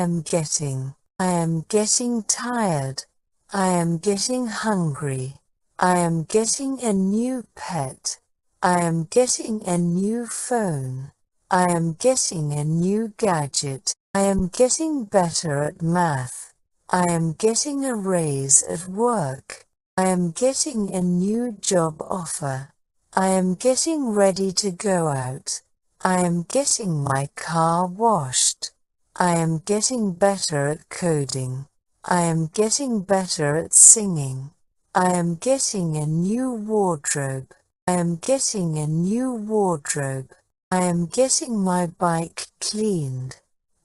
am getting tired. I am getting hungry. I am getting a new pet. I am getting a new phone. I am getting a new gadget. I am getting better at math. I am getting a raise at work. I am getting a new job offer. I am getting ready to go out. I am getting my car washed. I am getting better at coding. I am getting better at singing. I am getting a new wardrobe. I am getting a new wardrobe. I am getting my bike cleaned.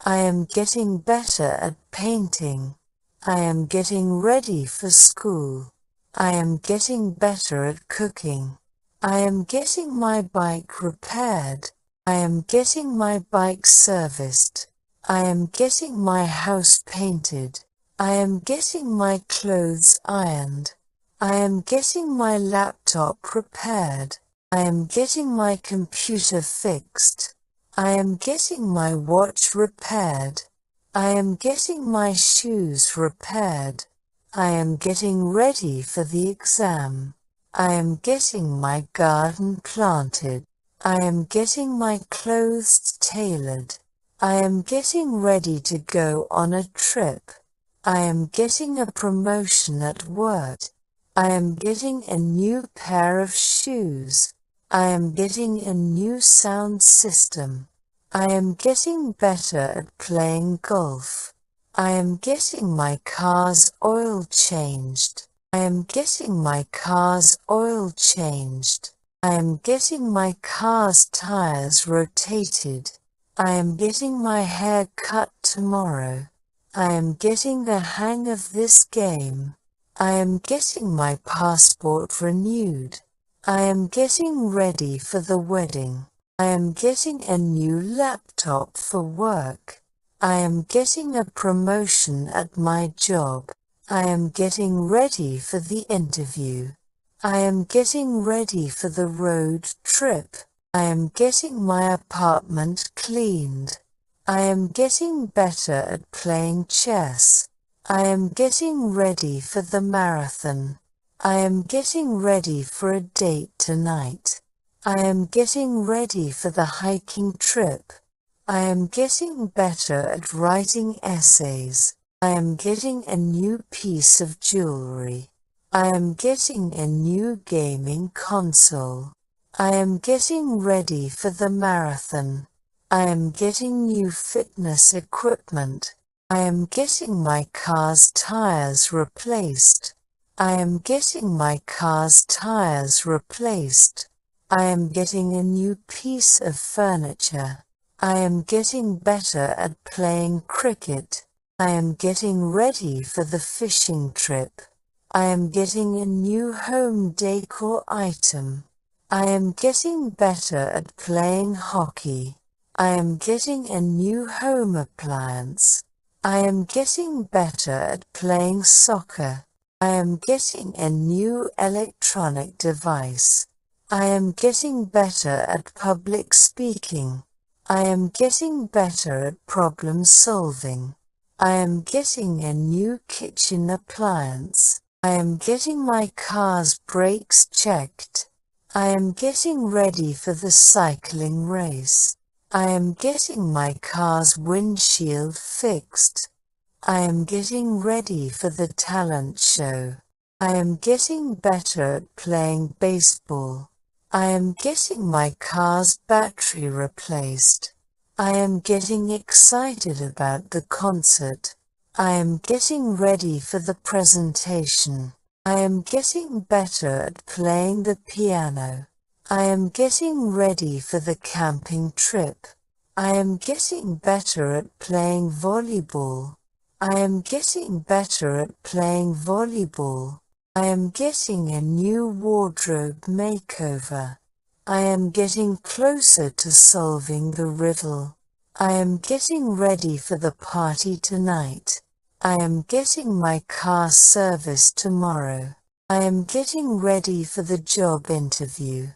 I am getting better at painting. I am getting ready for school. I am getting better at cooking. I am getting my bike repaired. I am getting my bike serviced. I am getting my house painted. I am getting my clothes ironed. I am getting my laptop repaired. I am getting my computer fixed. I am getting my watch repaired. I am getting my shoes repaired. I am getting ready for the exam. I am getting my garden planted. I am getting my clothes tailored. I am getting ready to go on a trip. I am getting a promotion at work. I am getting a new pair of shoes. I am getting a new sound system. I am getting better at playing golf. I am getting my car's oil changed. I am getting my car's oil changed. I am getting my car's tires rotated. I am getting my hair cut tomorrow. I am getting the hang of this game. I am getting my passport renewed. I am getting ready for the wedding. I am getting a new laptop for work. I am getting a promotion at my job. I am getting ready for the interview. I am getting ready for the road trip. I am getting my apartment cleaned. I am getting better at playing chess. I am getting ready for the marathon. I am getting ready for a date tonight. I am getting ready for the hiking trip. I am getting better at writing essays. I am getting a new piece of jewelry. I am getting a new gaming console. I am getting ready for the marathon. I am getting new fitness equipment. I am getting my car's tires replaced. I am getting my car's tires replaced. I am getting a new piece of furniture. I am getting better at playing cricket. I am getting ready for the fishing trip. I am getting a new home decor item. I am getting better at playing hockey. I am getting a new home appliance. I am getting better at playing soccer. I am getting a new electronic device. I am getting better at public speaking. I am getting better at problem solving. I am getting a new kitchen appliance. I am getting my car's brakes checked. I am getting ready for the cycling race. I am getting my car's windshield fixed. I am getting ready for the talent show. I am getting better at playing baseball. I am getting my car's battery replaced. I am getting excited about the concert. I am getting ready for the presentation. I am getting better at playing the piano. I am getting ready for the camping trip. I am getting better at playing volleyball. I am getting better at playing volleyball. I am getting a new wardrobe makeover. I am getting closer to solving the riddle. I am getting ready for the party tonight. I am getting my car serviced tomorrow. I am getting ready for the job interview.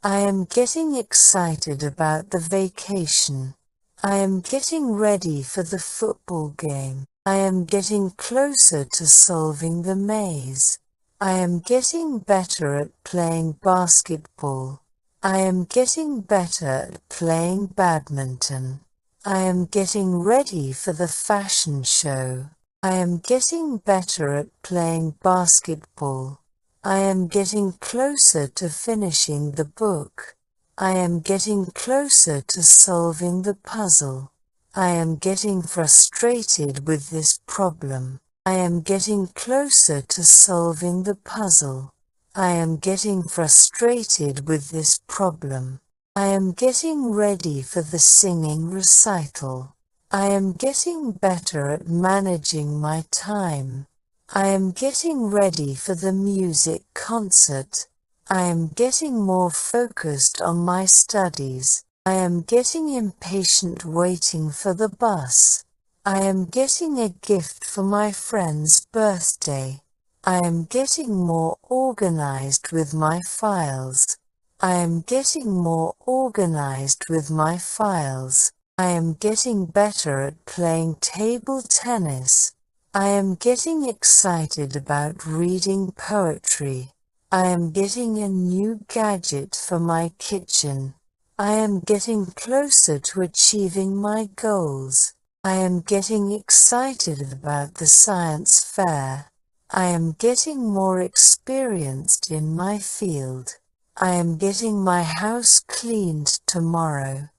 I am getting excited about the vacation. I am getting ready for the football game. I am getting closer to solving the maze. I am getting better at playing basketball. I am getting better at playing badminton. I am getting ready for the fashion show. I am getting better at playing basketball. I am getting closer to finishing the book. I am getting closer to solving the puzzle. I am getting frustrated with this problem. I am getting closer to solving the puzzle. I am getting frustrated with this problem. I am getting ready for the singing recital. I am getting better at managing my time. I am getting ready for the music concert. I am getting more focused on my studies. I am getting impatient waiting for the bus. I am getting a gift for my friend's birthday. I am getting more organized with my files. I am getting more organized with my files. I am getting better at playing table tennis. I am getting excited about reading poetry. I am getting a new gadget for my kitchen. I am getting closer to achieving my goals. I am getting excited about the science fair. I am getting more experienced in my field. I am getting my house cleaned tomorrow.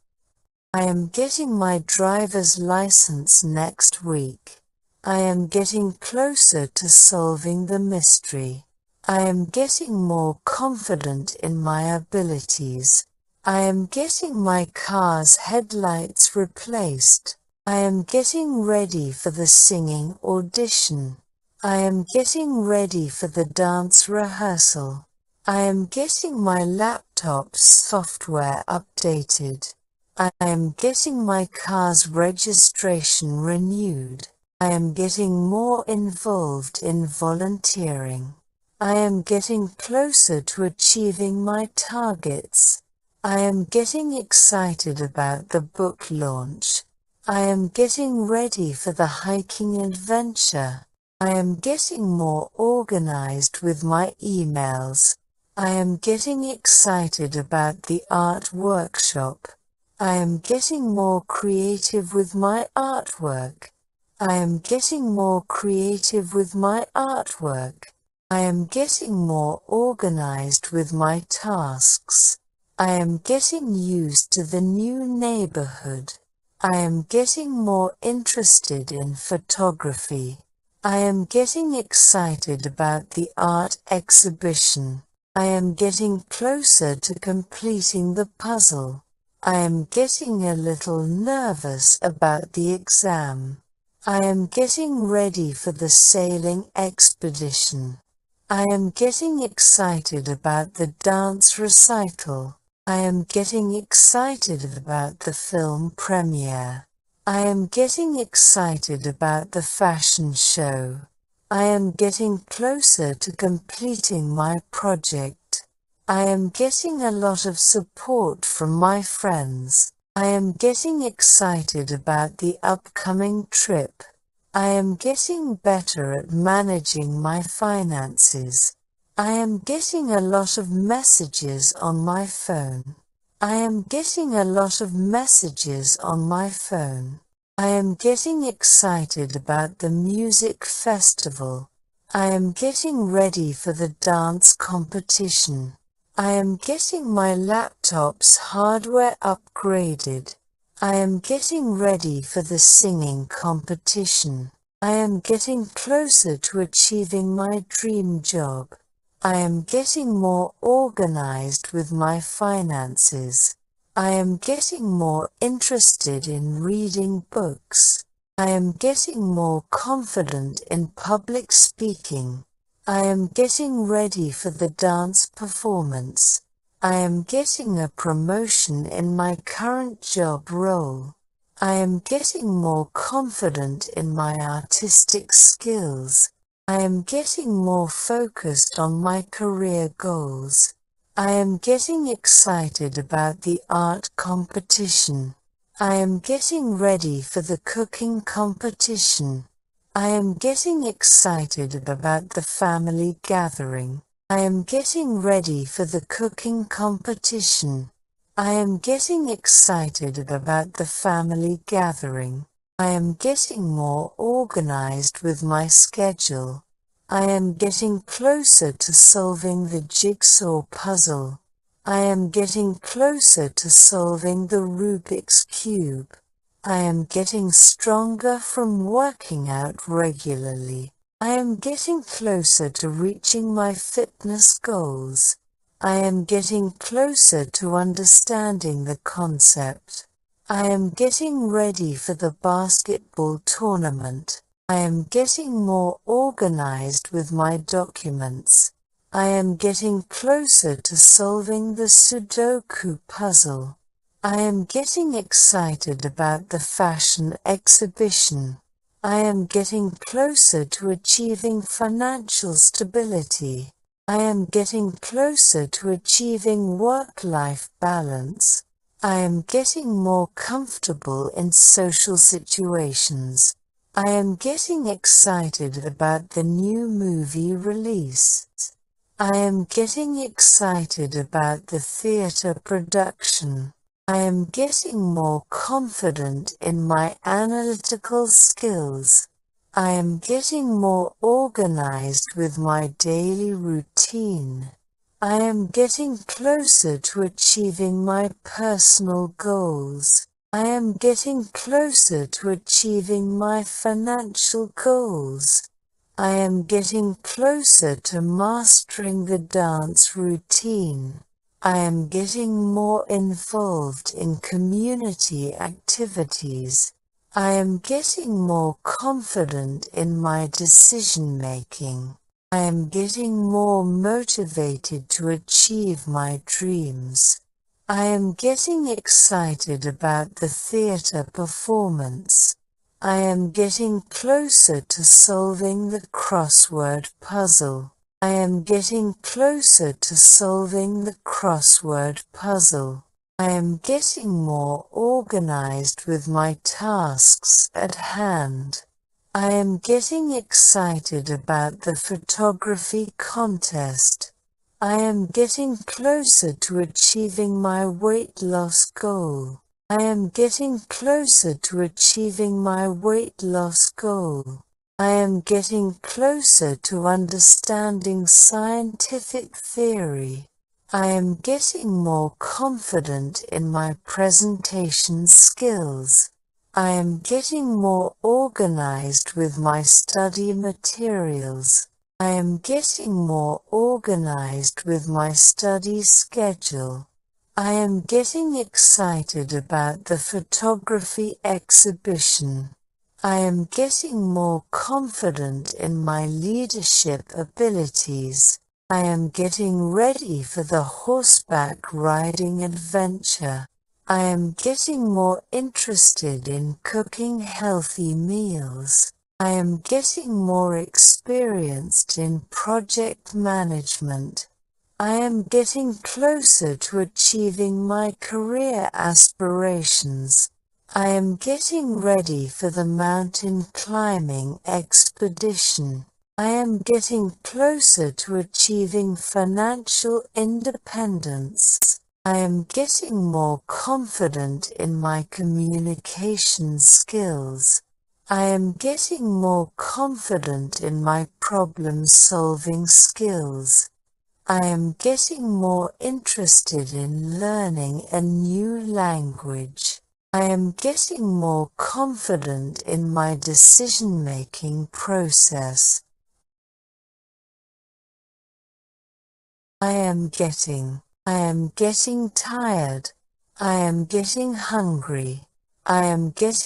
I am getting my driver's license next week. I am getting closer to solving the mystery. I am getting more confident in my abilities. I am getting my car's headlights replaced. I am getting ready for the singing audition. I am getting ready for the dance rehearsal. I am getting my laptop's software updated. I am getting my car's registration renewed. I am getting more involved in volunteering. I am getting closer to achieving my targets. I am getting excited about the book launch. I am getting ready for the hiking adventure. I am getting more organized with my emails. I am getting excited about the art workshop. I am getting more creative with my artwork. I am getting more creative with my artwork. I am getting more organized with my tasks. I am getting used to the new neighborhood. I am getting more interested in photography. I am getting excited about the art exhibition. I am getting closer to completing the puzzle. I am getting a little nervous about the exam. I am getting ready for the sailing expedition. I am getting excited about the dance recital. I am getting excited about the film premiere. I am getting excited about the fashion show. I am getting closer to completing my project. I am getting a lot of support from my friends. I am getting excited about the upcoming trip. I am getting better at managing my finances. I am getting a lot of messages on my phone. I am getting a lot of messages on my phone. I am getting excited about the music festival. I am getting ready for the dance competition. I am getting my laptop's hardware upgraded. I am getting ready for the singing competition. I am getting closer to achieving my dream job. I am getting more organized with my finances. I am getting more interested in reading books. I am getting more confident in public speaking. I am getting ready for the dance performance. I am getting a promotion in my current job role. I am getting more confident in my artistic skills. I am getting more focused on my career goals. I am getting excited about the art competition. I am getting ready for the cooking competition. I am getting excited about the family gathering. I am getting ready for the cooking competition. I am getting excited about the family gathering. I am getting more organized with my schedule. I am getting closer to solving the jigsaw puzzle. I am getting closer to solving the Rubik's Cube. I am getting stronger from working out regularly. I am getting closer to reaching my fitness goals. I am getting closer to understanding the concept. I am getting ready for the basketball tournament. I am getting more organized with my documents. I am getting closer to solving the Sudoku puzzle. I am getting excited about the fashion exhibition. I am getting closer to achieving financial stability. I am getting closer to achieving work-life balance. I am getting more comfortable in social situations. I am getting excited about the new movie release. I am getting excited about the theater production. I am getting more confident in my analytical skills. I am getting more organized with my daily routine. I am getting closer to achieving my personal goals. I am getting closer to achieving my financial goals. I am getting closer to mastering the dance routine. I am getting more involved in community activities. I am getting more confident in my decision-making. I am getting more motivated to achieve my dreams. I am getting excited about the theater performance. I am getting closer to solving the crossword puzzle. I am getting closer to solving the crossword puzzle. I am getting more organized with my tasks at hand. I am getting excited about the photography contest. I am getting closer to achieving my weight loss goal. I am getting closer to achieving my weight loss goal. I am getting closer to understanding scientific theory. I am getting more confident in my presentation skills. I am getting more organized with my study materials. I am getting more organized with my study schedule. I am getting excited about the photography exhibition. I am getting more confident in my leadership abilities. I am getting ready for the horseback riding adventure. I am getting more interested in cooking healthy meals. I am getting more experienced in project management. I am getting closer to achieving my career aspirations. I am getting ready for the mountain climbing expedition. I am getting closer to achieving financial independence. I am getting more confident in my communication skills. I am getting more confident in my problem-solving skills. I am getting more interested in learning a new language. I am getting more confident in my decision-making process. I am getting tired. I am getting hungry. I am getting